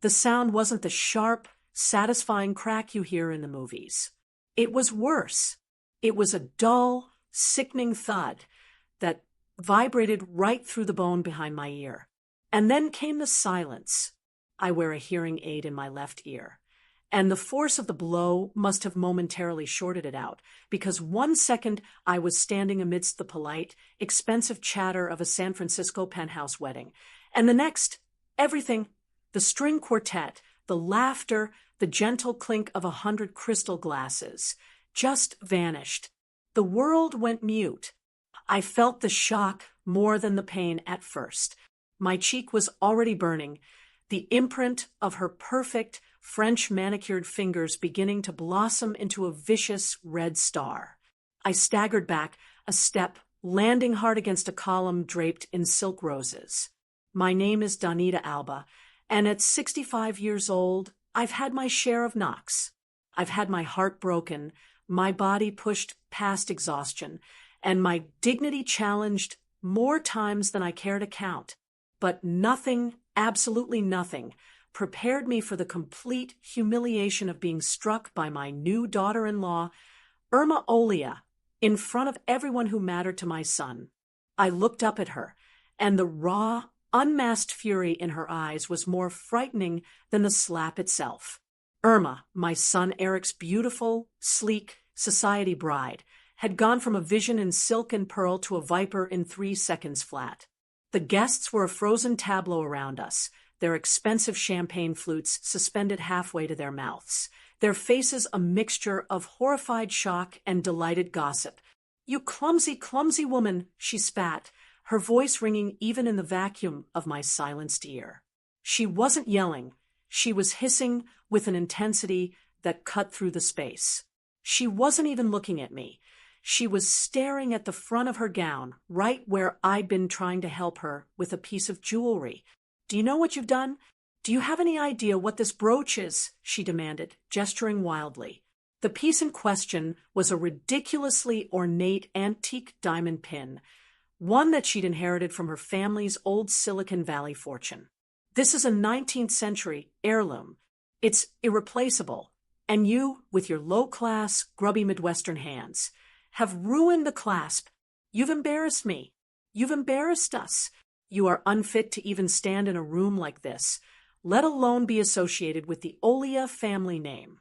The sound wasn't the sharp, satisfying crack you hear in the movies. It was worse. It was a dull, sickening thud that vibrated right through the bone behind my ear. And then came the silence. I wear a hearing aid in my left ear. And the force of the blow must have momentarily shorted it out, because 1 second I was standing amidst the polite, expensive chatter of a San Francisco penthouse wedding, and the next, everything, the string quartet, the laughter, the gentle clink of 100 crystal glasses, just vanished. The world went mute. I felt the shock more than the pain at first. My cheek was already burning, the imprint of her perfect, French manicured fingers beginning to blossom into a vicious red star. I staggered back a step, landing hard against a column draped in silk roses. My name is Donita Alba, and at 65 years old, I've had my share of knocks. I've had my heart broken, my body pushed past exhaustion, and my dignity challenged more times than I care to count. But nothing, absolutely nothing, prepared me for the complete humiliation of being struck by my new daughter-in-law, Erma, in front of everyone who mattered to my son. I looked up at her, and the raw, unmasked fury in her eyes was more frightening than the slap itself. Erma, my son Eric's beautiful, sleek, society bride, had gone from a vision in silk and pearl to a viper in 3 seconds flat. The guests were a frozen tableau around us, their expensive champagne flutes suspended halfway to their mouths, their faces a mixture of horrified shock and delighted gossip. "You clumsy, clumsy woman," she spat, her voice ringing even in the vacuum of my silenced ear. She wasn't yelling. She was hissing with an intensity that cut through the space. She wasn't even looking at me. She was staring at the front of her gown, right where I'd been trying to help her with a piece of jewelry. "Do you know what you've done? Do you have any idea what this brooch is?" she demanded, gesturing wildly. The piece in question was a ridiculously ornate antique diamond pin, one that she'd inherited from her family's old Silicon Valley fortune. "This is a 19th century heirloom. It's irreplaceable, and you, with your low-class, grubby Midwestern hands, have ruined the clasp. You've embarrassed me. You've embarrassed us. You are unfit to even stand in a room like this, let alone be associated with the Olia family name."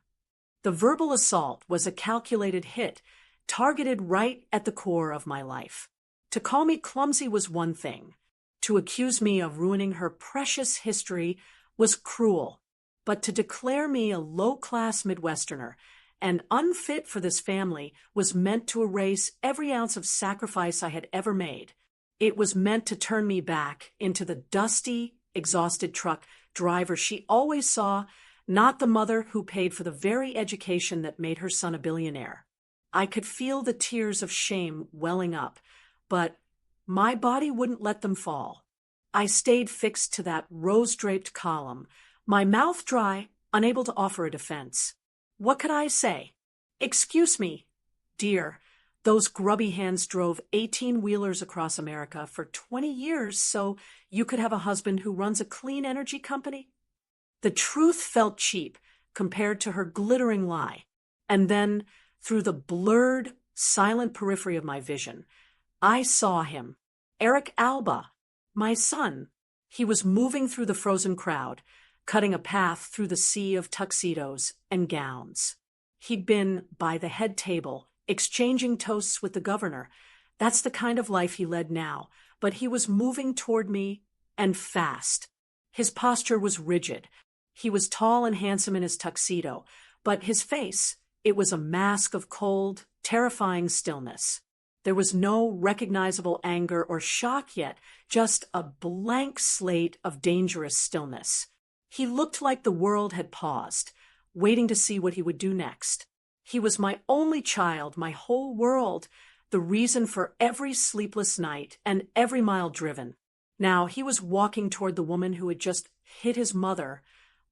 The verbal assault was a calculated hit, targeted right at the core of my life. To call me clumsy was one thing. To accuse me of ruining her precious history was cruel. But to declare me a low-class Midwesterner and unfit for this family was meant to erase every ounce of sacrifice I had ever made. It was meant to turn me back into the dusty, exhausted truck driver she always saw, not the mother who paid for the very education that made her son a billionaire. I could feel the tears of shame welling up, but my body wouldn't let them fall. I stayed fixed to that rose-draped column, my mouth dry, unable to offer a defense. What could I say? "Excuse me, dear. Those grubby hands drove 18-wheelers across America for 20 years so you could have a husband who runs a clean energy company?" The truth felt cheap compared to her glittering lie. And then, through the blurred, silent periphery of my vision, I saw him, Eric Alba, my son. He was moving through the frozen crowd, cutting a path through the sea of tuxedos and gowns. He'd been by the head table, exchanging toasts with the governor. That's the kind of life he led now, but he was moving toward me, and fast. His posture was rigid. He was tall and handsome in his tuxedo, but his face, it was a mask of cold, terrifying stillness. There was no recognizable anger or shock yet, just a blank slate of dangerous stillness. He looked like the world had paused, waiting to see what he would do next. He was my only child, my whole world, the reason for every sleepless night and every mile driven. Now he was walking toward the woman who had just hit his mother,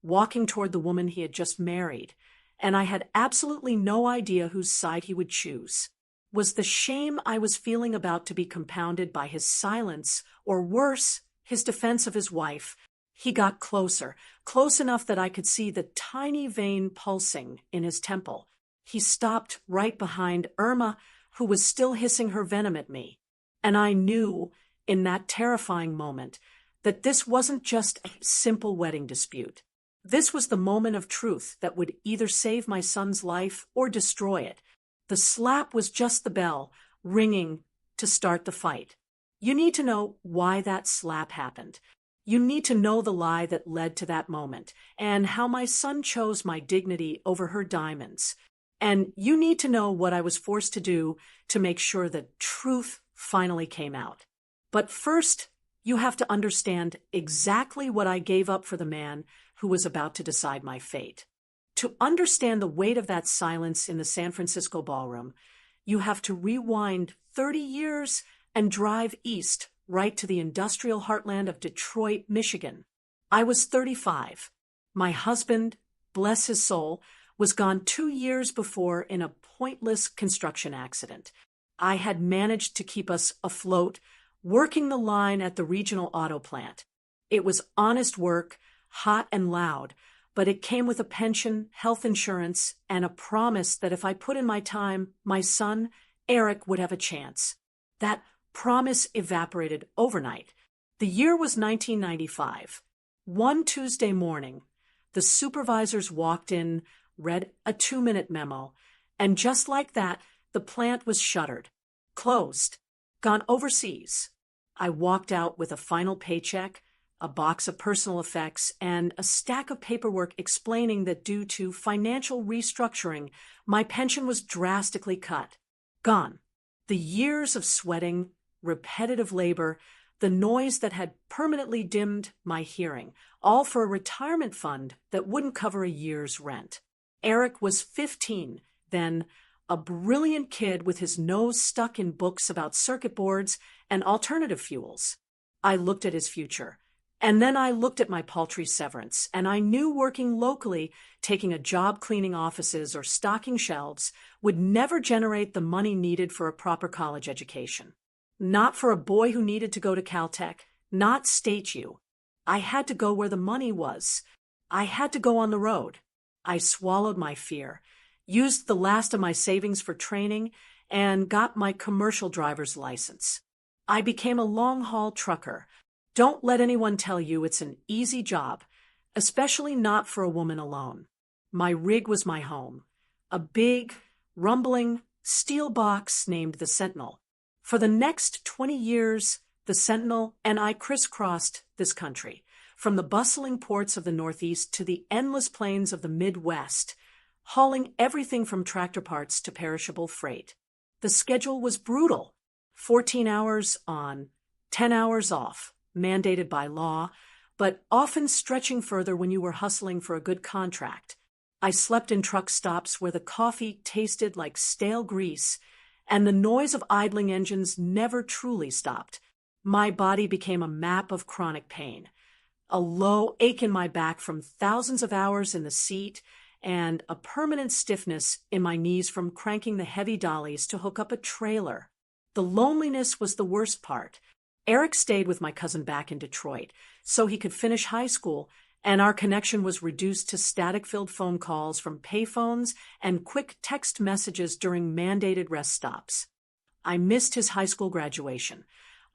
walking toward the woman he had just married, and I had absolutely no idea whose side he would choose. Was the shame I was feeling about to be compounded by his silence, or worse, his defense of his wife? He got closer, close enough that I could see the tiny vein pulsing in his temple. He stopped right behind Erma, who was still hissing her venom at me. And I knew, in that terrifying moment, that this wasn't just a simple wedding dispute. This was the moment of truth that would either save my son's life or destroy it. The slap was just the bell, ringing to start the fight. You need to know why that slap happened. You need to know the lie that led to that moment, and how my son chose my dignity over her diamonds. And you need to know what I was forced to do to make sure the truth finally came out. But first, you have to understand exactly what I gave up for the man who was about to decide my fate. To understand the weight of that silence in the San Francisco ballroom, you have to rewind 30 years and drive east right to the industrial heartland of Detroit, Michigan. I was 35. My husband, bless his soul, was gone 2 years before in a pointless construction accident. I had managed to keep us afloat, working the line at the regional auto plant. It was honest work, hot and loud, but it came with a pension, health insurance, and a promise that if I put in my time, my son, Eric, would have a chance. That promise evaporated overnight. The year was 1995. One Tuesday morning, the supervisors walked in, read a 2-minute memo, and just like that, the plant was shuttered, closed, gone overseas. I walked out with a final paycheck, a box of personal effects, and a stack of paperwork explaining that due to financial restructuring, my pension was drastically cut. Gone. The years of sweating, repetitive labor, the noise that had permanently dimmed my hearing, all for a retirement fund that wouldn't cover a year's rent. Eric was 15 then, a brilliant kid with his nose stuck in books about circuit boards and alternative fuels. I looked at his future. And then I looked at my paltry severance, and I knew working locally, taking a job cleaning offices or stocking shelves, would never generate the money needed for a proper college education. Not for a boy who needed to go to Caltech, not State U. I had to go where the money was. I had to go on the road. I swallowed my fear, used the last of my savings for training, and got my commercial driver's license. I became a long-haul trucker. Don't let anyone tell you it's an easy job, especially not for a woman alone. My rig was my home, a big, rumbling steel box named the Sentinel. For the next 20 years, the Sentinel and I crisscrossed this country, from the bustling ports of the Northeast to the endless plains of the Midwest, hauling everything from tractor parts to perishable freight. The schedule was brutal, 14 hours on, 10 hours off, mandated by law, but often stretching further when you were hustling for a good contract. I slept in truck stops where the coffee tasted like stale grease, and the noise of idling engines never truly stopped. My body became a map of chronic pain, a low ache in my back from thousands of hours in the seat, and a permanent stiffness in my knees from cranking the heavy dollies to hook up a trailer. The loneliness was the worst part. Eric stayed with my cousin back in Detroit so he could finish high school, and our connection was reduced to static-filled phone calls from payphones and quick text messages during mandated rest stops. I missed his high school graduation.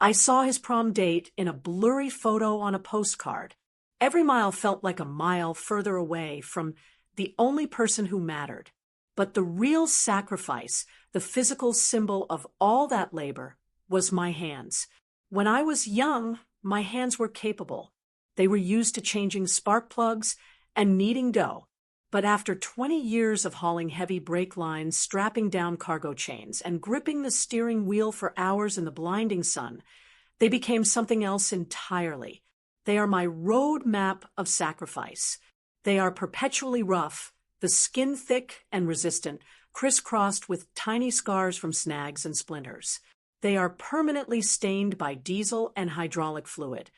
I saw his prom date in a blurry photo on a postcard. Every mile felt like a mile further away from the only person who mattered. But the real sacrifice, the physical symbol of all that labor, was my hands. When I was young, my hands were capable. They were used to changing spark plugs and kneading dough. But after 20 years of hauling heavy brake lines, strapping down cargo chains, and gripping the steering wheel for hours in the blinding sun, they became something else entirely. They are my road map of sacrifice. They are perpetually rough, the skin thick and resistant, crisscrossed with tiny scars from snags and splinters. They are permanently stained by diesel and hydraulic fluid,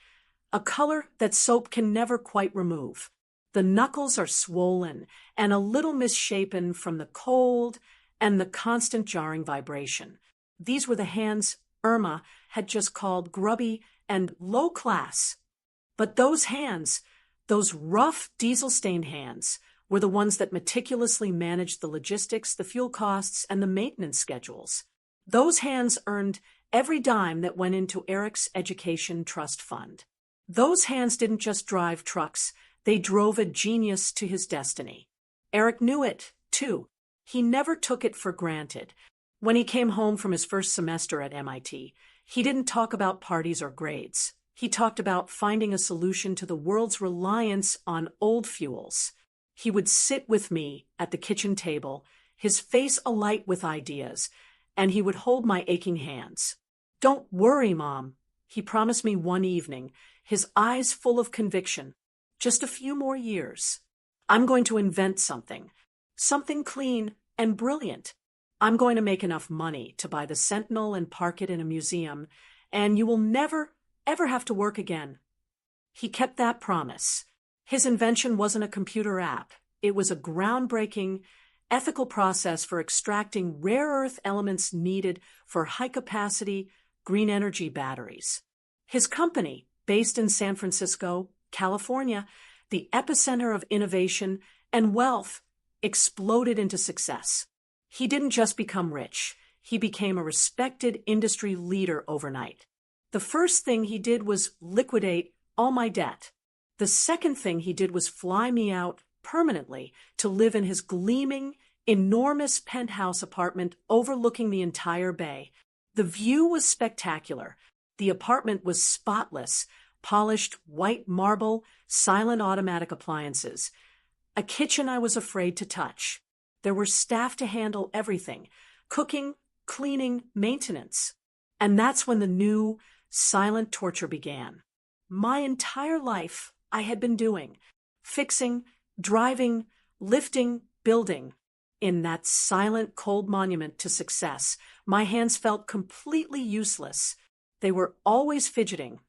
a color that soap can never quite remove. The knuckles are swollen and a little misshapen from the cold and the constant jarring vibration. These were the hands Erma had just called grubby and low class. But those hands, those rough, diesel-stained hands, were the ones that meticulously managed the logistics, the fuel costs, and the maintenance schedules. Those hands earned every dime that went into Eric's education trust fund. Those hands didn't just drive trucks, they drove a genius to his destiny. Eric knew it, too. He never took it for granted. When he came home from his first semester at MIT, he didn't talk about parties or grades. He talked about finding a solution to the world's reliance on old fuels. He would sit with me at the kitchen table, his face alight with ideas, and he would hold my aching hands. "Don't worry, Mom," he promised me one evening, his eyes full of conviction. "Just a few more years. I'm going to invent something clean and brilliant. I'm going to make enough money to buy the Sentinel and park it in a museum, and you will never, ever have to work again." He kept that promise. His invention wasn't a computer app. It was a groundbreaking, ethical process for extracting rare earth elements needed for high-capacity, green energy batteries. His company, based in San Francisco, California, the epicenter of innovation and wealth, exploded into success. He didn't just become rich. He became a respected industry leader overnight. The first thing he did was liquidate all my debt. The second thing he did was fly me out permanently to live in his gleaming, enormous penthouse apartment overlooking the entire bay. The view was spectacular. The apartment was spotless, polished white marble, silent automatic appliances. A kitchen I was afraid to touch. There were staff to handle everything: cooking, cleaning, maintenance. And that's when the new, silent torture began. My entire life I had been doing, fixing, driving, lifting, building. In that silent, cold monument to success, my hands felt completely useless. They were always fidgeting,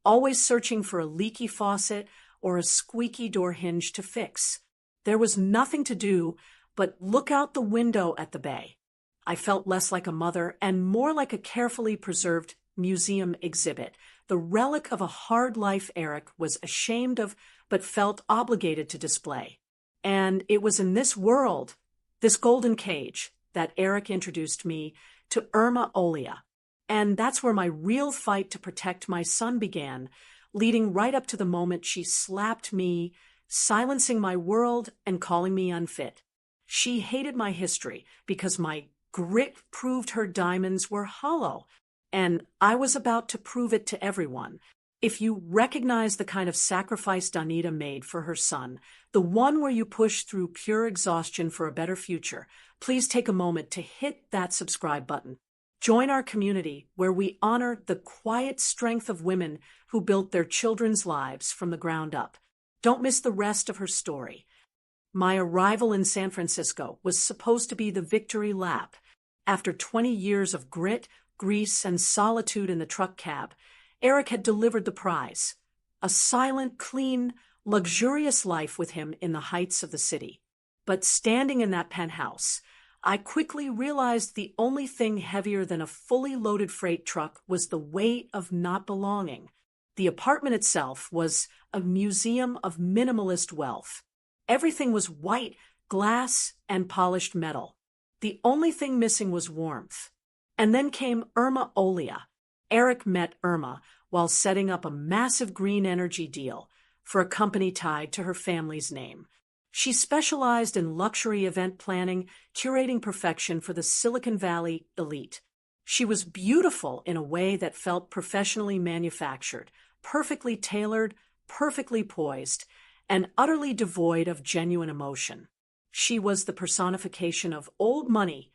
always searching for a leaky faucet or a squeaky door hinge to fix. There was nothing to do but look out the window at the bay. I felt less like a mother and more like a carefully preserved museum exhibit, the relic of a hard life Eric was ashamed of but felt obligated to display. And it was in this world, this golden cage, that Eric introduced me to Erma. And that's where my real fight to protect my son began, leading right up to the moment she slapped me, silencing my world and calling me unfit. She hated my history because my grit proved her diamonds were hollow, and I was about to prove it to everyone. If you recognize the kind of sacrifice Donita made for her son, the one where you push through pure exhaustion for a better future, please take a moment to hit that subscribe button. Join our community where we honor the quiet strength of women who built their children's lives from the ground up. Don't miss the rest of her story. My arrival in San Francisco was supposed to be the victory lap. After 20 years of grit, grease, and solitude in the truck cab, Eric had delivered the prize, a silent, clean, luxurious life with him in the heights of the city. But standing in that penthouse, I quickly realized the only thing heavier than a fully loaded freight truck was the weight of not belonging. The apartment itself was a museum of minimalist wealth. Everything was white, glass, and polished metal. The only thing missing was warmth. And then came Erma. Eric met Erma while setting up a massive green energy deal for a company tied to her family's name. She specialized in luxury event planning, curating perfection for the Silicon Valley elite. She was beautiful in a way that felt professionally manufactured, perfectly tailored, perfectly poised, and utterly devoid of genuine emotion. She was the personification of old money,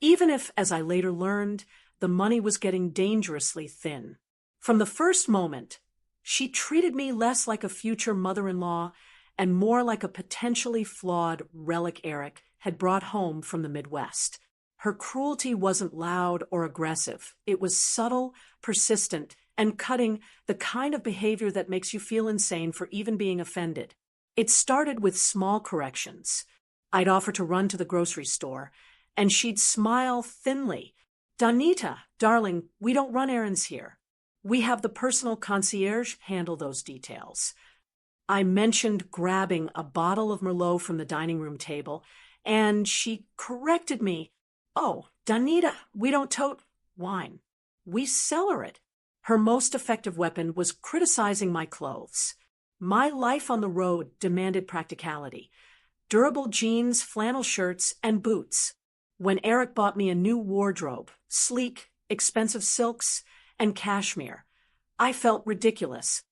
even if, as I later learned, the money was getting dangerously thin. From the first moment, she treated me less like a future mother-in-law and more like a potentially flawed relic Eric had brought home from the Midwest. Her cruelty wasn't loud or aggressive. It was subtle, persistent, and cutting, the kind of behavior that makes you feel insane for even being offended. It started with small corrections. I'd offer to run to the grocery store, and she'd smile thinly. "Donita, darling, we don't run errands here." We have the personal concierge handle those details. I mentioned grabbing a bottle of Merlot from the dining room table, and she corrected me. Oh, Donita, we don't tote wine. We cellar it. Her most effective weapon was criticizing my clothes. My life on the road demanded practicality. Durable jeans, flannel shirts, and boots. When Eric bought me a new wardrobe, sleek, expensive silks, and cashmere, I felt ridiculous.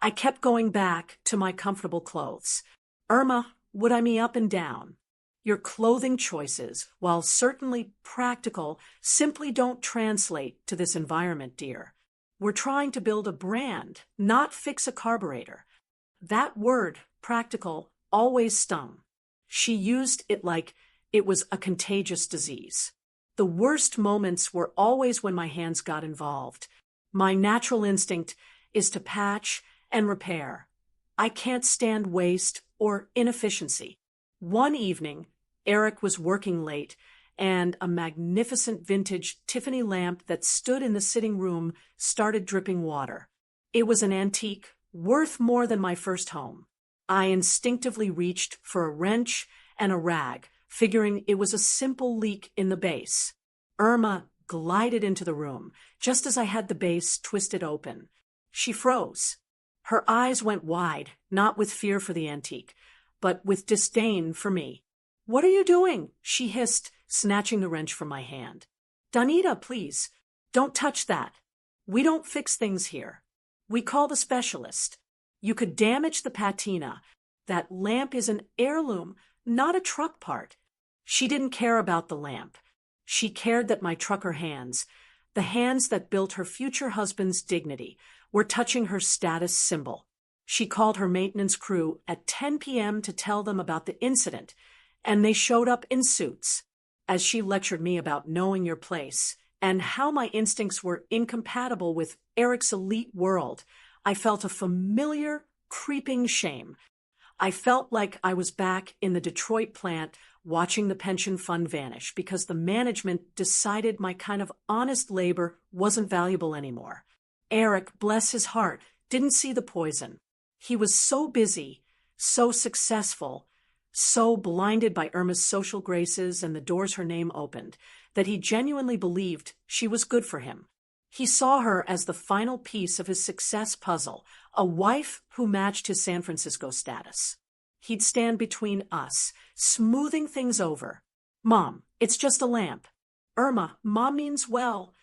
I kept going back to my comfortable clothes. Erma would eye me up and down. Your clothing choices, while certainly practical, simply don't translate to this environment, dear. We're trying to build a brand, not fix a carburetor. That word, practical, always stung. She used it like it was a contagious disease. The worst moments were always when my hands got involved. My natural instinct is to patch and repair. I can't stand waste or inefficiency. One evening, Eric was working late, and a magnificent vintage Tiffany lamp that stood in the sitting room started dripping water. It was an antique, worth more than my first home. I instinctively reached for a wrench and a rag, figuring it was a simple leak in the base. Erma glided into the room, just as I had the base twisted open. She froze. Her eyes went wide, not with fear for the antique, but with disdain for me. "What are you doing?" she hissed, snatching the wrench from my hand. "Donita, please, don't touch that. We don't fix things here. We call the specialist. You could damage the patina. That lamp is an heirloom, not a truck part." She didn't care about the lamp. She cared that my trucker hands, the hands that built her future husband's dignity, were touching her status symbol. She called her maintenance crew at 10 p.m. to tell them about the incident, and they showed up in suits. As she lectured me about knowing your place and how my instincts were incompatible with Eric's elite world, I felt a familiar, creeping shame. I felt like I was back in the Detroit plant watching the pension fund vanish because the management decided my kind of honest labor wasn't valuable anymore. Eric, bless his heart, didn't see the poison. He was so busy, so successful, so blinded by Erma's social graces and the doors her name opened, that he genuinely believed she was good for him. He saw her as the final piece of his success puzzle, a wife who matched his San Francisco status. He'd stand between us, smoothing things over. "Mom, it's just a lamp." "Erma, Mom means well."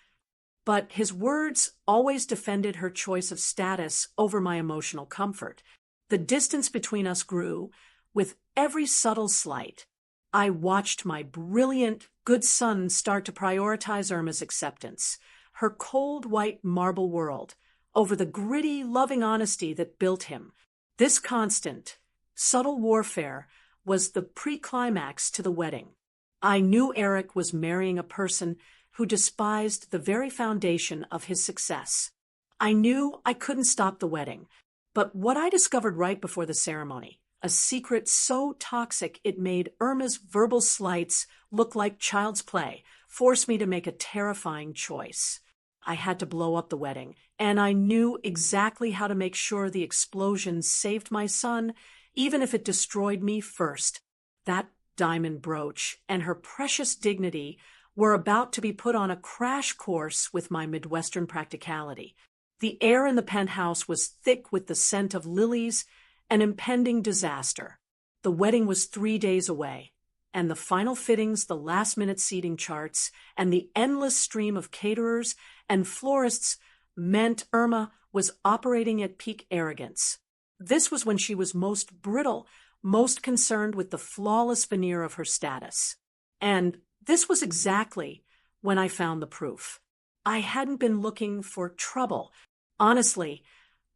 But his words always defended her choice of status over my emotional comfort. The distance between us grew with every subtle slight. I watched my brilliant, good son start to prioritize Erma's acceptance, her cold white marble world, over the gritty, loving honesty that built him. This constant, subtle warfare was the pre-climax to the wedding. I knew Eric was marrying a person who despised the very foundation of his success. I knew I couldn't stop the wedding, but what I discovered right before the ceremony, a secret so toxic it made Erma's verbal slights look like child's play, forced me to make a terrifying choice. I had to blow up the wedding, and I knew exactly how to make sure the explosion saved my son, even if it destroyed me first. That diamond brooch and her precious dignity were about to be put on a crash course with my Midwestern practicality. The air in the penthouse was thick with the scent of lilies and impending disaster. The wedding was 3 days away, and the final fittings, the last-minute seating charts, and the endless stream of caterers and florists meant Erma was operating at peak arrogance. This was when she was most brittle, most concerned with the flawless veneer of her status. And this was exactly when I found the proof. I hadn't been looking for trouble. Honestly,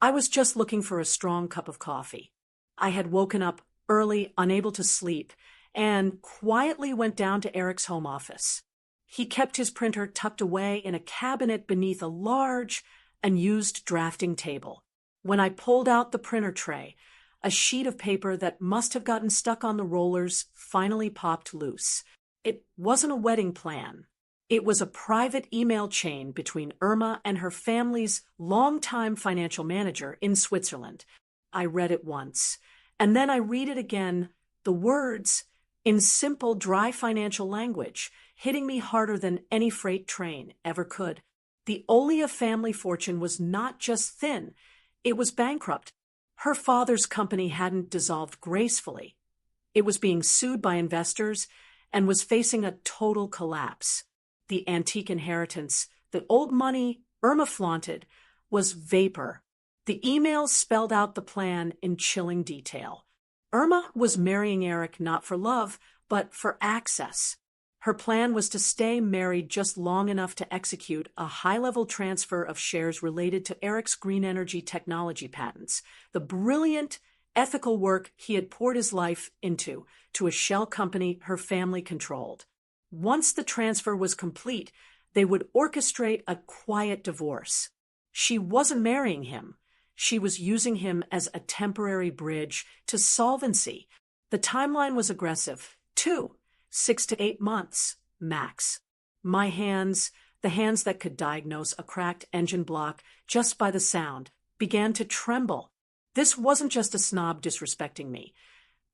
I was just looking for a strong cup of coffee. I had woken up early, unable to sleep, and quietly went down to Eric's home office. He kept his printer tucked away in a cabinet beneath a large, unused drafting table. When I pulled out the printer tray, a sheet of paper that must have gotten stuck on the rollers finally popped loose. It wasn't a wedding plan. It was a private email chain between Erma and her family's longtime financial manager in Switzerland. I read it once, and then I read it again, the words, in simple, dry financial language, hitting me harder than any freight train ever could. The Olia family fortune was not just thin, it was bankrupt. Her father's company hadn't dissolved gracefully. It was being sued by investors and was facing a total collapse. The antique inheritance, the old money Erma flaunted, was vapor. The emails spelled out the plan in chilling detail. Erma was marrying Eric not for love, but for access. Her plan was to stay married just long enough to execute a high-level transfer of shares related to Eric's green energy technology patents, the brilliant, ethical work he had poured his life into, to a shell company her family controlled. Once the transfer was complete, they would orchestrate a quiet divorce. She wasn't marrying him. She was using him as a temporary bridge to solvency. The timeline was aggressive, too. 6 to 8 months, max. My hands, the hands that could diagnose a cracked engine block just by the sound, began to tremble. This wasn't just a snob disrespecting me.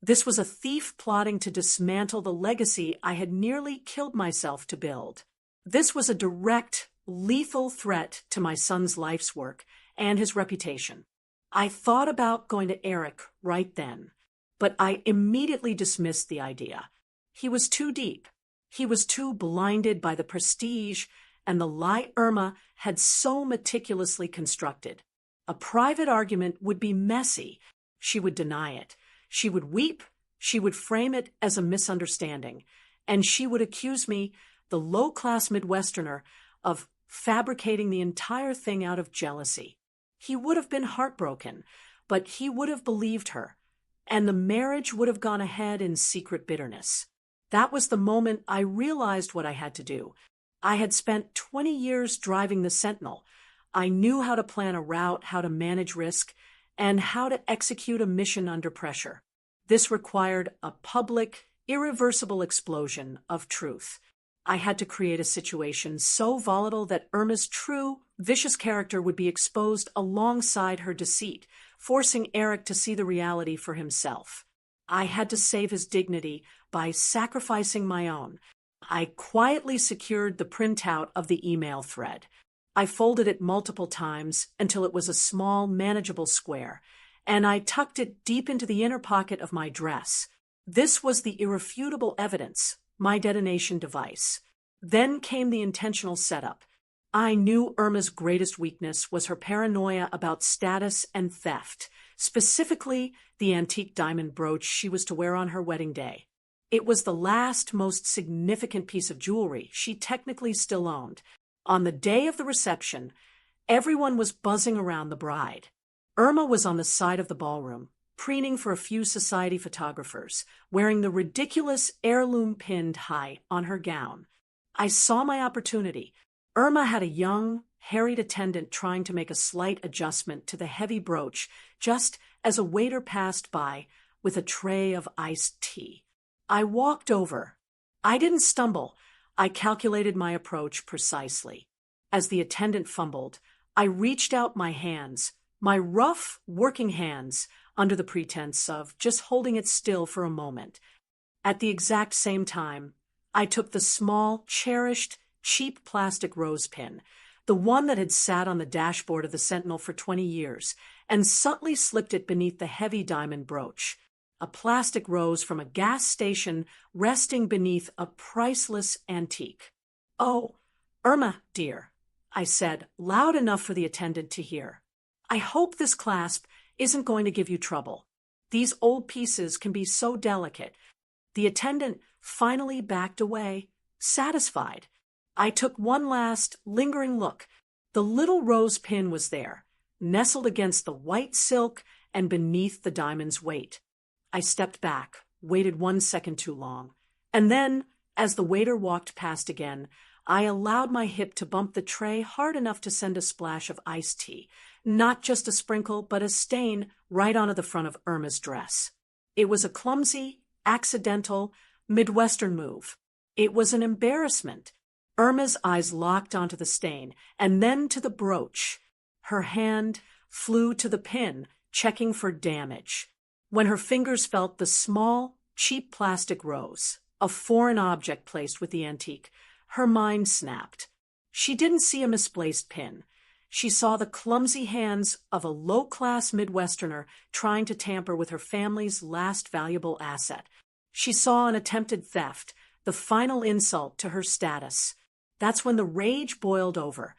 This was a thief plotting to dismantle the legacy I had nearly killed myself to build. This was a direct, lethal threat to my son's life's work and his reputation. I thought about going to Eric right then, but I immediately dismissed the idea. He was too deep. He was too blinded by the prestige and the lie Erma had so meticulously constructed. A private argument would be messy. She would deny it. She would weep. She would frame it as a misunderstanding. And she would accuse me, the low-class Midwesterner, of fabricating the entire thing out of jealousy. He would have been heartbroken, but he would have believed her. And the marriage would have gone ahead in secret bitterness. That was the moment I realized what I had to do. I had spent 20 years driving the Sentinel. I knew how to plan a route, how to manage risk, and how to execute a mission under pressure. This required a public, irreversible explosion of truth. I had to create a situation so volatile that Erma's true, vicious character would be exposed alongside her deceit, forcing Eric to see the reality for himself. I had to save his dignity by sacrificing my own. I quietly secured the printout of the email thread. I folded it multiple times until it was a small, manageable square, and I tucked it deep into the inner pocket of my dress. This was the irrefutable evidence, my detonation device. Then came the intentional setup. I knew Erma's greatest weakness was her paranoia about status and theft, specifically the antique diamond brooch she was to wear on her wedding day. It was the last, most significant piece of jewelry she technically still owned. On the day of the reception, everyone was buzzing around the bride. Erma was on the side of the ballroom, preening for a few society photographers, wearing the ridiculous heirloom pinned high on her gown. I saw my opportunity. Erma had a young, harried attendant trying to make a slight adjustment to the heavy brooch just as a waiter passed by with a tray of iced tea. I walked over. I didn't stumble. I calculated my approach precisely. As the attendant fumbled, I reached out my hands, my rough, working hands, under the pretense of just holding it still for a moment. At the exact same time, I took the small, cherished, cheap plastic rose pin, the one that had sat on the dashboard of the Sentinel for 20 years, and subtly slipped it beneath the heavy diamond brooch. A plastic rose from a gas station resting beneath a priceless antique. "Oh, Erma, dear," I said, loud enough for the attendant to hear. "I hope this clasp isn't going to give you trouble. These old pieces can be so delicate." The attendant finally backed away, satisfied. I took one last, lingering look. The little rose pin was there, nestled against the white silk and beneath the diamond's weight. I stepped back, waited 1 second too long, and then, as the waiter walked past again, I allowed my hip to bump the tray hard enough to send a splash of iced tea, not just a sprinkle, but a stain right onto the front of Erma's dress. It was a clumsy, accidental, Midwestern move. It was an embarrassment. Irma's eyes locked onto the stain, and then to the brooch. Her hand flew to the pin, checking for damage. When her fingers felt the small, cheap plastic rose, a foreign object placed with the antique, her mind snapped. She didn't see a misplaced pin. She saw the clumsy hands of a low-class Midwesterner trying to tamper with her family's last valuable asset. She saw an attempted theft, the final insult to her status. That's when the rage boiled over,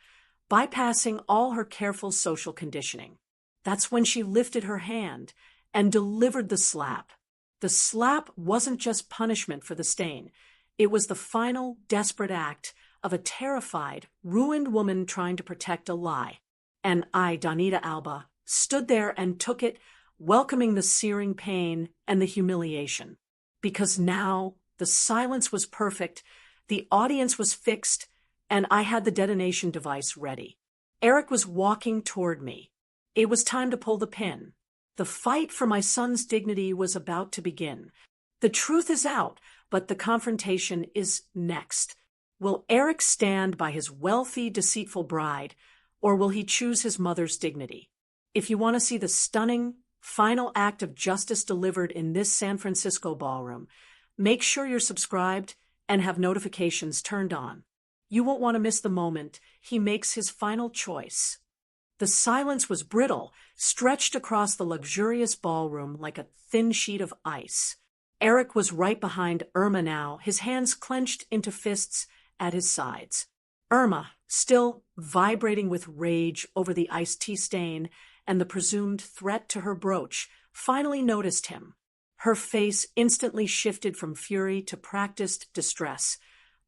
bypassing all her careful social conditioning. That's when she lifted her hand and delivered the slap. The slap wasn't just punishment for the stain. It was the final, desperate act of a terrified, ruined woman trying to protect a lie. And I, Donita Alba, stood there and took it, welcoming the searing pain and the humiliation. Because now the silence was perfect, the audience was fixed, and I had the detonation device ready. Eric was walking toward me. It was time to pull the pin. The fight for my son's dignity was about to begin. The truth is out, but the confrontation is next. Will Eric stand by his wealthy, deceitful bride, or will he choose his mother's dignity? If you want to see the stunning, final act of justice delivered in this San Francisco ballroom, make sure you're subscribed and have notifications turned on. You won't want to miss the moment he makes his final choice. The silence was brittle, stretched across the luxurious ballroom like a thin sheet of ice. Eric was right behind Erma now, his hands clenched into fists at his sides. Erma, still vibrating with rage over the iced tea stain and the presumed threat to her brooch, finally noticed him. Her face instantly shifted from fury to practiced distress,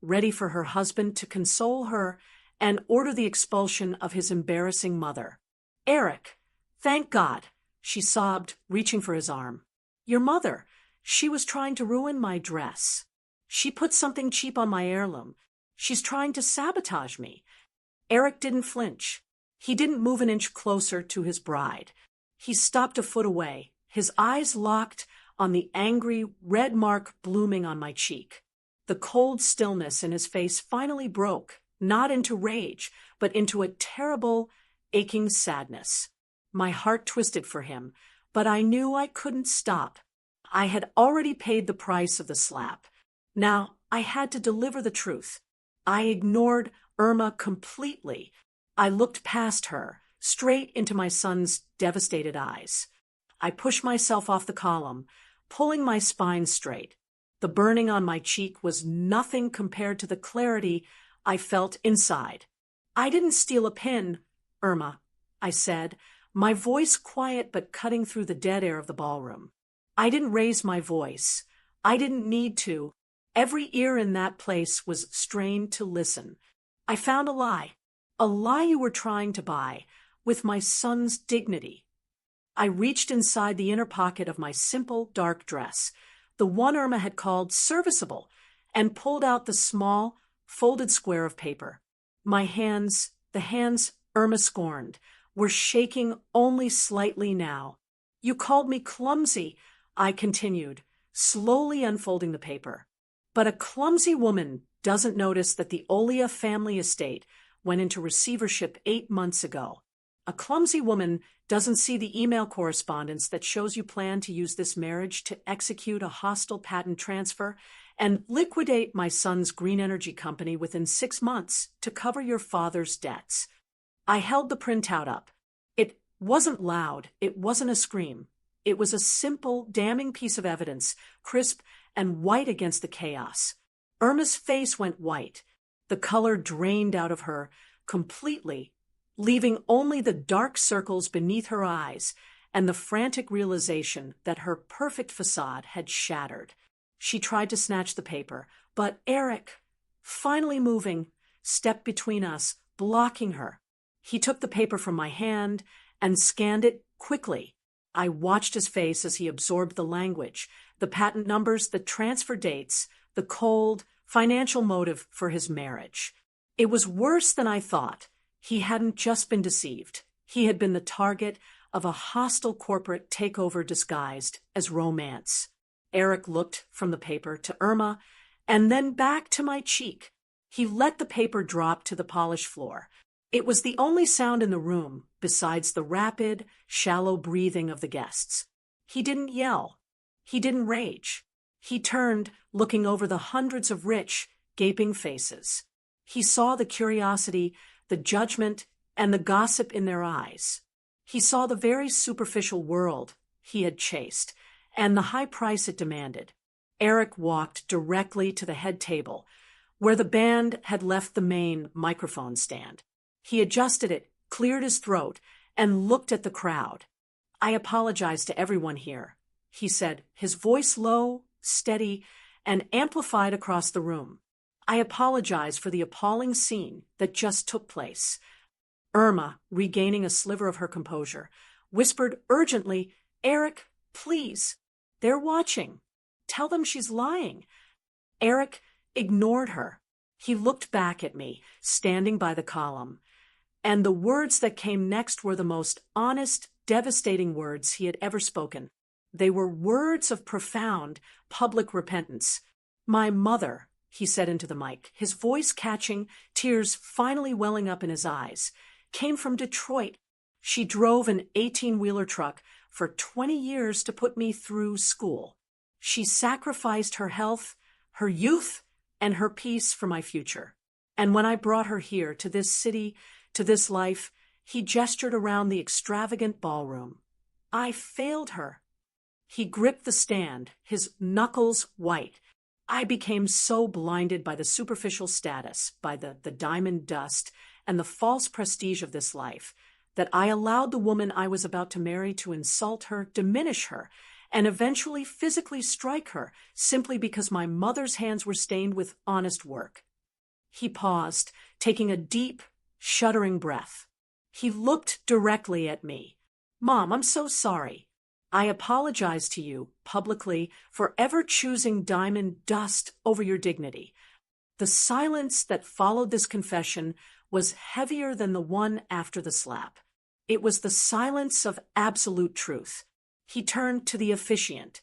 ready for her husband to console her and order the expulsion of his embarrassing mother. "Eric, thank God," she sobbed, reaching for his arm. "Your mother, she was trying to ruin my dress. She put something cheap on my heirloom. She's trying to sabotage me." Eric didn't flinch. He didn't move an inch closer to his bride. He stopped a foot away, his eyes locked on the angry red mark blooming on my cheek. The cold stillness in his face finally broke, not into rage, but into a terrible, aching sadness. My heart twisted for him, but I knew I couldn't stop. I had already paid the price of the slap. Now I had to deliver the truth. I ignored Erma completely. I looked past her, straight into my son's devastated eyes. I pushed myself off the column, pulling my spine straight. The burning on my cheek was nothing compared to the clarity I felt inside. "I didn't steal a pin, Erma," I said, my voice quiet but cutting through the dead air of the ballroom. I didn't raise my voice. I didn't need to. Every ear in that place was strained to listen. "I found a lie you were trying to buy, with my son's dignity." I reached inside the inner pocket of my simple, dark dress, the one Erma had called serviceable, and pulled out the small, folded square of paper. My hands, the hands Erma scorned, were shaking only slightly now. "You called me clumsy," I continued, slowly unfolding the paper. "But a clumsy woman doesn't notice that the Olia family estate went into receivership 8 months ago. A clumsy woman doesn't see the email correspondence that shows you plan to use this marriage to execute a hostile patent transfer and liquidate my son's green energy company within 6 months to cover your father's debts." I held the printout up. It wasn't loud. It wasn't a scream. It was a simple, damning piece of evidence, crisp and white against the chaos. Erma's face went white. The color drained out of her completely, leaving only the dark circles beneath her eyes and the frantic realization that her perfect facade had shattered. She tried to snatch the paper, but Eric, finally moving, stepped between us, blocking her. He took the paper from my hand and scanned it quickly. I watched his face as he absorbed the language, the patent numbers, the transfer dates, the cold, financial motive for his marriage. It was worse than I thought. He hadn't just been deceived. He had been the target of a hostile corporate takeover disguised as romance. Eric looked from the paper to Erma and then back to my cheek. He let the paper drop to the polished floor. It was the only sound in the room besides the rapid, shallow breathing of the guests. He didn't yell. He didn't rage. He turned, looking over the hundreds of rich, gaping faces. He saw the curiosity, the judgment, and the gossip in their eyes. He saw the very superficial world he had chased, and the high price it demanded. Eric walked directly to the head table, where the band had left the main microphone stand. He adjusted it, cleared his throat, and looked at the crowd. "I apologize to everyone here," he said, his voice low, steady, and amplified across the room. "I apologize for the appalling scene that just took place." Erma, regaining a sliver of her composure, whispered urgently, "Eric, please. They're watching. Tell them she's lying." Eric ignored her. He looked back at me, standing by the column, and the words that came next were the most honest, devastating words he had ever spoken. They were words of profound, public repentance. "My mother," he said into the mic, his voice catching, tears finally welling up in his eyes, "came from Detroit. She drove an 18-wheeler truck for 20 years to put me through school. She sacrificed her health, her youth, and her peace for my future. And when I brought her here, to this city, to this life," he gestured around the extravagant ballroom, "I failed her." He gripped the stand, his knuckles white. "I became so blinded by the superficial status, by the diamond dust, and the false prestige of this life, that I allowed the woman I was about to marry to insult her, diminish her, and eventually physically strike her, simply because my mother's hands were stained with honest work." He paused, taking a deep, shuddering breath. He looked directly at me. "Mom, I'm so sorry. I apologize to you, publicly, for ever choosing diamond dust over your dignity." The silence that followed this confession was heavier than the one after the slap. It was the silence of absolute truth. He turned to the officiant,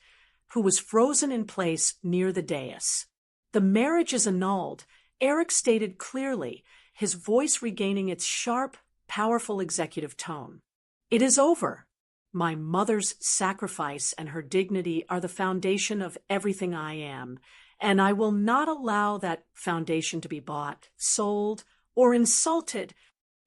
who was frozen in place near the dais. "The marriage is annulled," Eric stated clearly, his voice regaining its sharp, powerful executive tone. "It is over. My mother's sacrifice and her dignity are the foundation of everything I am, and I will not allow that foundation to be bought, sold, or insulted."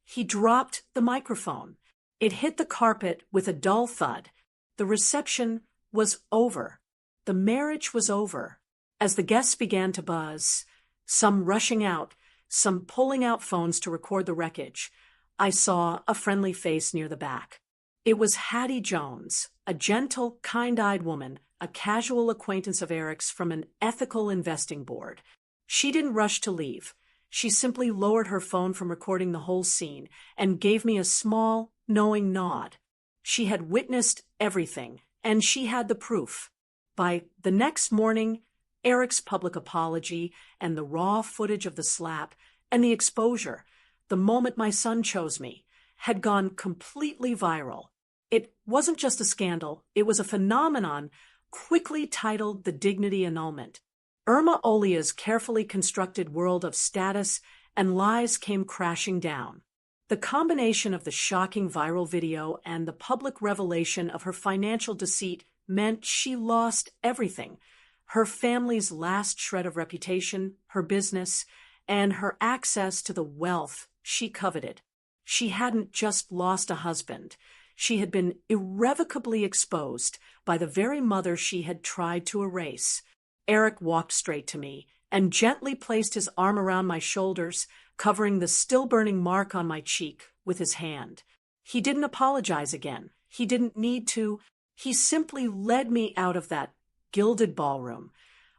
He dropped the microphone. It hit the carpet with a dull thud. The reception was over. The marriage was over. As the guests began to buzz, some rushing out, some pulling out phones to record the wreckage, I saw a friendly face near the back. It was Hattie Jones, a gentle, kind-eyed woman, a casual acquaintance of Eric's from an ethical investing board. She didn't rush to leave. She simply lowered her phone from recording the whole scene and gave me a small, knowing nod. She had witnessed everything, and she had the proof. By the next morning, Eric's public apology and the raw footage of the slap and the exposure, the moment my son chose me, had gone completely viral. It wasn't just a scandal, it was a phenomenon quickly titled the dignity annulment. Erma Olia's carefully constructed world of status and lies came crashing down. The combination of the shocking viral video and the public revelation of her financial deceit meant she lost everything: her family's last shred of reputation, her business, and her access to the wealth she coveted. She hadn't just lost a husband. She had been irrevocably exposed by the very mother she had tried to erase. Eric walked straight to me and gently placed his arm around my shoulders, covering the still-burning mark on my cheek with his hand. He didn't apologize again. He didn't need to. He simply led me out of that gilded ballroom,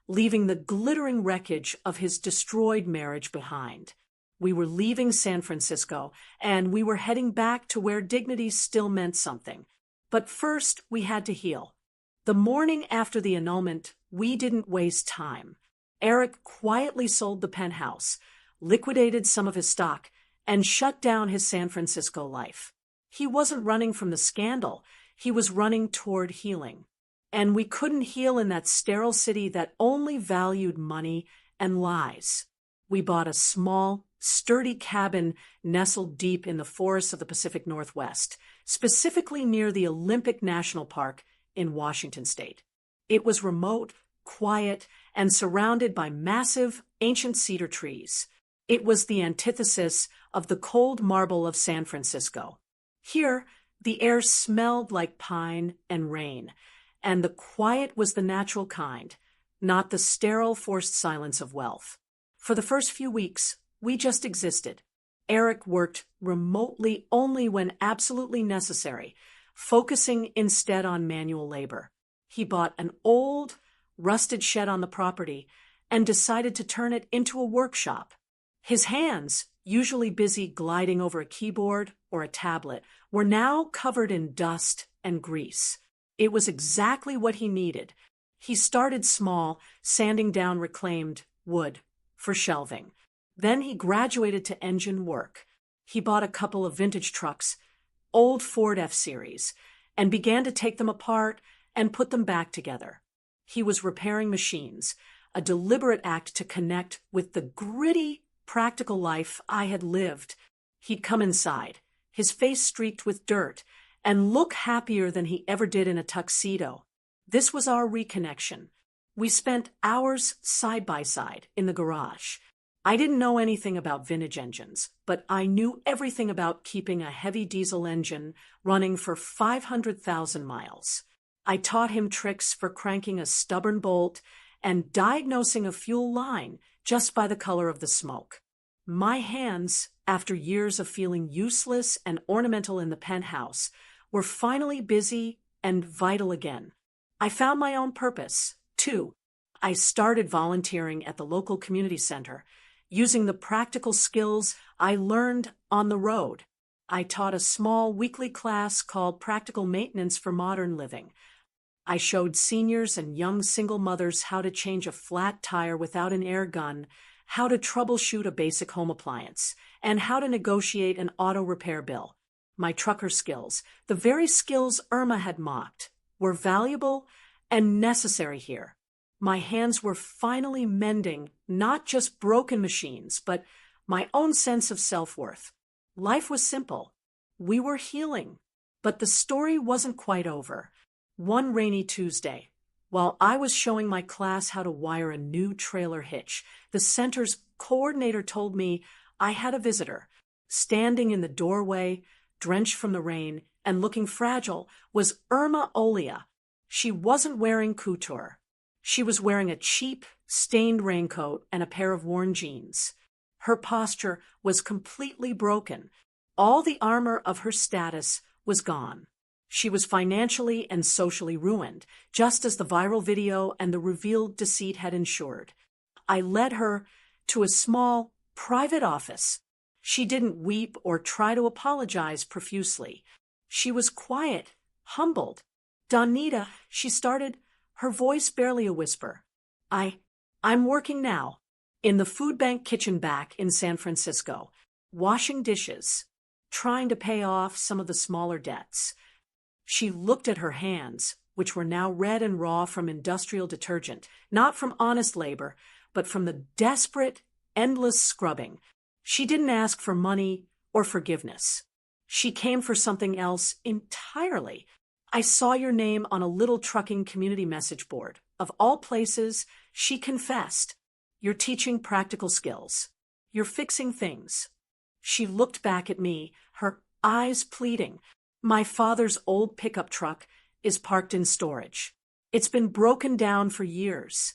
leaving the glittering wreckage of his destroyed marriage behind. We were leaving San Francisco, and we were heading back to where dignity still meant something. But first, we had to heal. The morning after the annulment, we didn't waste time. Eric quietly sold the penthouse, liquidated some of his stock, and shut down his San Francisco life. He wasn't running from the scandal. He was running toward healing. And we couldn't heal in that sterile city that only valued money and lies. We bought a small, sturdy cabin nestled deep in the forests of the Pacific Northwest, specifically near the Olympic National Park in Washington state. It was remote, quiet, and surrounded by massive, ancient cedar trees. It was the antithesis of the cold marble of San Francisco. Here, the air smelled like pine and rain, and the quiet was the natural kind, not the sterile, forced silence of wealth. For the first few weeks, we just existed. Eric worked remotely only when absolutely necessary, focusing instead on manual labor. He bought an old, rusted shed on the property and decided to turn it into a workshop. His hands, usually busy gliding over a keyboard or a tablet, were now covered in dust and grease. It was exactly what he needed. He started small, sanding down reclaimed wood for shelving. Then he graduated to engine work. He bought a couple of vintage trucks, old Ford F-Series, and began to take them apart and put them back together. He was repairing machines, a deliberate act to connect with the gritty, practical life I had lived. He'd come inside, his face streaked with dirt, and look happier than he ever did in a tuxedo. This was our reconnection. We spent hours side by side in the garage. I didn't know anything about vintage engines, but I knew everything about keeping a heavy diesel engine running for 500,000 miles. I taught him tricks for cranking a stubborn bolt and diagnosing a fuel line just by the color of the smoke. My hands, after years of feeling useless and ornamental in the penthouse, were finally busy and vital again. I found my own purpose, too. I started volunteering at the local community center, using the practical skills I learned on the road. I taught a small weekly class called Practical Maintenance for Modern Living. I showed seniors and young single mothers how to change a flat tire without an air gun, how to troubleshoot a basic home appliance, and how to negotiate an auto repair bill. My trucker skills, the very skills Erma had mocked, were valuable and necessary here. My hands were finally mending not just broken machines, but my own sense of self-worth. Life was simple. We were healing. But the story wasn't quite over. One rainy Tuesday, while I was showing my class how to wire a new trailer hitch, the center's coordinator told me I had a visitor. Standing in the doorway, drenched from the rain and looking fragile, was Erma. She wasn't wearing couture. She was wearing a cheap, stained raincoat and a pair of worn jeans. Her posture was completely broken. All the armor of her status was gone. She was financially and socially ruined, just as the viral video and the revealed deceit had ensured. I led her to a small, private office. She didn't weep or try to apologize profusely. She was quiet, humbled. "Donita," she started, her voice barely a whisper. I'm working now, in the food bank kitchen back in San Francisco, washing dishes, trying to pay off some of the smaller debts. She looked at her hands, which were now red and raw from industrial detergent, not from honest labor, but from the desperate, endless scrubbing. She didn't ask for money or forgiveness. She came for something else entirely. "I saw your name on a little trucking community message board. Of all places," she confessed. "You're teaching practical skills. You're fixing things." She looked back at me, her eyes pleading. "My father's old pickup truck is parked in storage. It's been broken down for years.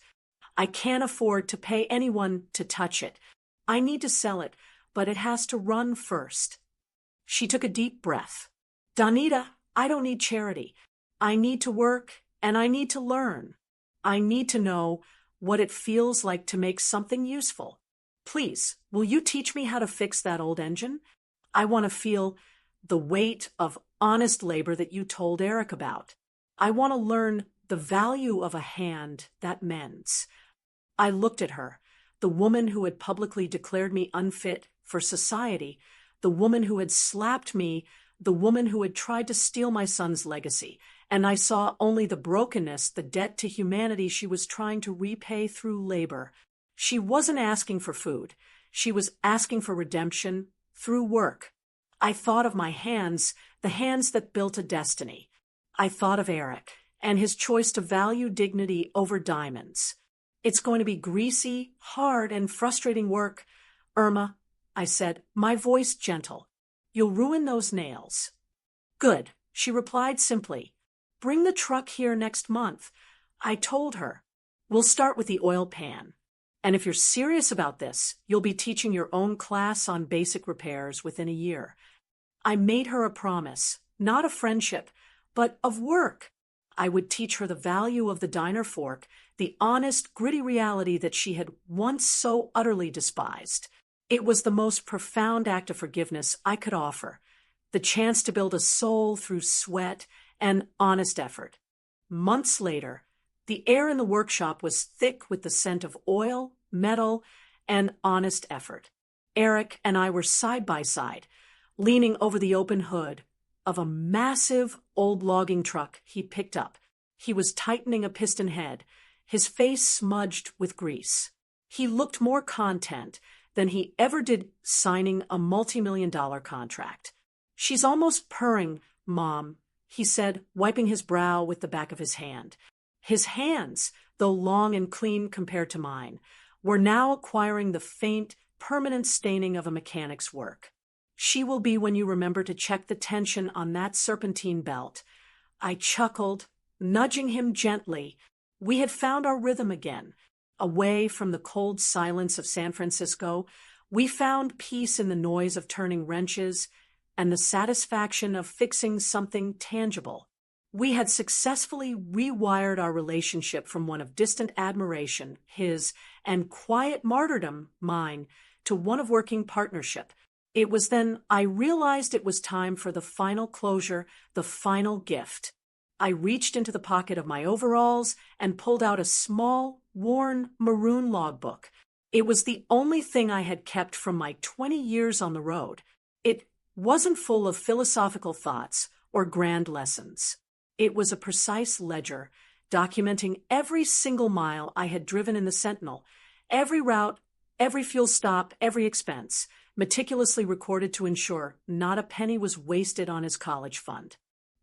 I can't afford to pay anyone to touch it. I need to sell it, but it has to run first." She took a deep breath. "Donita, I don't need charity. I need to work, and I need to learn. I need to know what it feels like to make something useful. Please, will you teach me how to fix that old engine? I want to feel the weight of honest labor that you told Eric about. I want to learn the value of a hand that mends." I looked at her, the woman who had publicly declared me unfit for society, the woman who had slapped me, the woman who had tried to steal my son's legacy, and I saw only the brokenness, the debt to humanity she was trying to repay through labor. She wasn't asking for food. She was asking for redemption through work. I thought of my hands, the hands that built a destiny. I thought of Eric and his choice to value dignity over diamonds. It's going to be greasy, hard, and frustrating work. Erma, I said, my voice gentle. You'll ruin those nails. Good, she replied simply. Bring the truck here next month. I told her. We'll start with the oil pan. And if you're serious about this, you'll be teaching your own class on basic repairs within a year. I made her a promise, not of friendship, but of work. I would teach her the value of the diner fork, the honest, gritty reality that she had once so utterly despised. It was the most profound act of forgiveness I could offer, the chance to build a soul through sweat and honest effort. Months later, the air in the workshop was thick with the scent of oil, metal, and honest effort. Eric and I were side by side, leaning over the open hood of a massive old logging truck he picked up. He was tightening a piston head, his face smudged with grease. He looked more content than he ever did signing a multi-million-dollar contract. She's almost purring, Mom, he said, wiping his brow with the back of his hand. His hands, though long and clean compared to mine, were now acquiring the faint, permanent staining of a mechanic's work. She will be when you remember to check the tension on that serpentine belt. I chuckled, nudging him gently. We had found our rhythm again. Away from the cold silence of San Francisco, we found peace in the noise of turning wrenches and the satisfaction of fixing something tangible. We had successfully rewired our relationship from one of distant admiration, his, and quiet martyrdom, mine, to one of working partnership. It was then I realized it was time for the final closure, the final gift. I reached into the pocket of my overalls and pulled out a small, worn, maroon logbook. It was the only thing I had kept from my 20 years on the road. It wasn't full of philosophical thoughts or grand lessons. It was a precise ledger, documenting every single mile I had driven in the Sentinel, every route, every fuel stop, every expense, meticulously recorded to ensure not a penny was wasted on his college fund.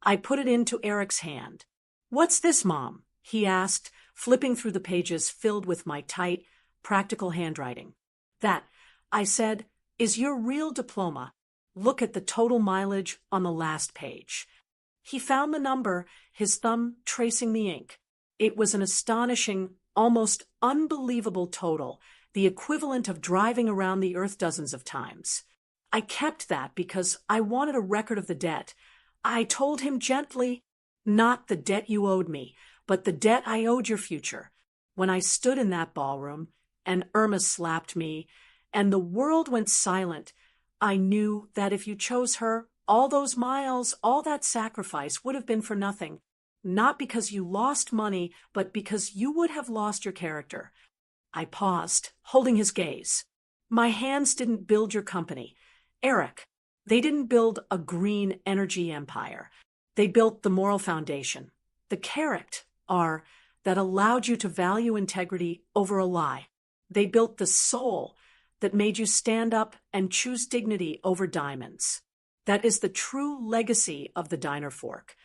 I put it into Eric's hand. "What's this, Mom?" he asked, flipping through the pages filled with my tight, practical handwriting. "That," I said, "is your real diploma. Look at the total mileage on the last page." He found the number, his thumb tracing the ink. It was an astonishing, almost unbelievable total, the equivalent of driving around the earth dozens of times. I kept that because I wanted a record of the debt. I told him gently, "Not the debt you owed me, but the debt I owed your future." When I stood in that ballroom, and Erma slapped me, and the world went silent, I knew that if you chose her, all those miles, all that sacrifice would have been for nothing. Not because you lost money, but because you would have lost your character. I paused, holding his gaze. "My hands didn't build your company, Eric. They didn't build a green energy empire. They built the moral foundation, the character that allowed you to value integrity over a lie. They built the soul that made you stand up and choose dignity over diamonds. That is the true legacy of the diner fork."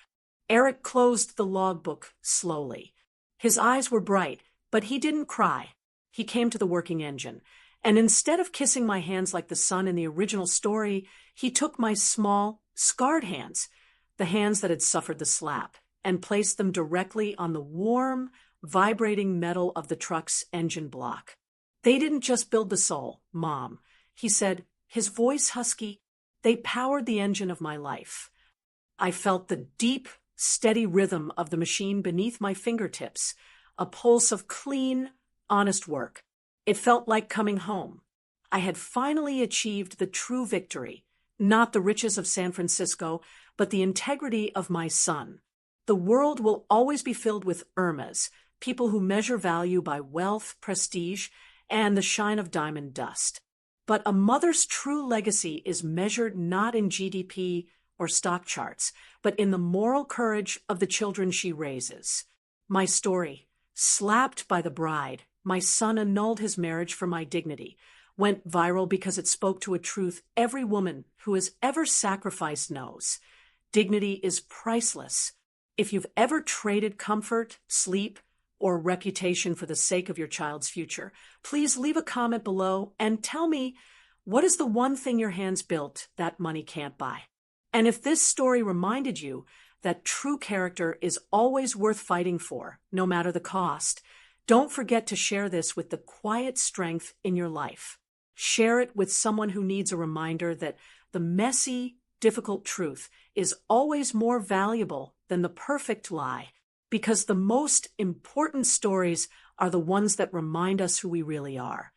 Eric closed the logbook slowly. His eyes were bright, but he didn't cry. He came to the working engine, and instead of kissing my hands like the sun in the original story, he took my small, scarred hands, the hands that had suffered the slap, and placed them directly on the warm, vibrating metal of the truck's engine block. "They didn't just build the soul, Mom," he said, his voice husky. "They powered the engine of my life." I felt the deep, steady rhythm of the machine beneath my fingertips, a pulse of clean, honest work. It felt like coming home. I had finally achieved the true victory, not the riches of San Francisco, but the integrity of my son. The world will always be filled with Ermas, people who measure value by wealth, prestige, and the shine of diamond dust. But a mother's true legacy is measured not in GDP or stock charts, but in the moral courage of the children she raises. My story, slapped by the bride, My son annulled his marriage for my dignity. Went viral because it spoke to a truth every woman who has ever sacrificed knows. Dignity is priceless. If you've ever traded comfort, sleep, or reputation for the sake of your child's future, please leave a comment below and tell me, what is the one thing your hands built that money can't buy? And if this story reminded you that true character is always worth fighting for, no matter the cost, don't forget to share this with the quiet strength in your life. Share it with someone who needs a reminder that the messy, difficult truth is always more valuable than the perfect lie, because the most important stories are the ones that remind us who we really are.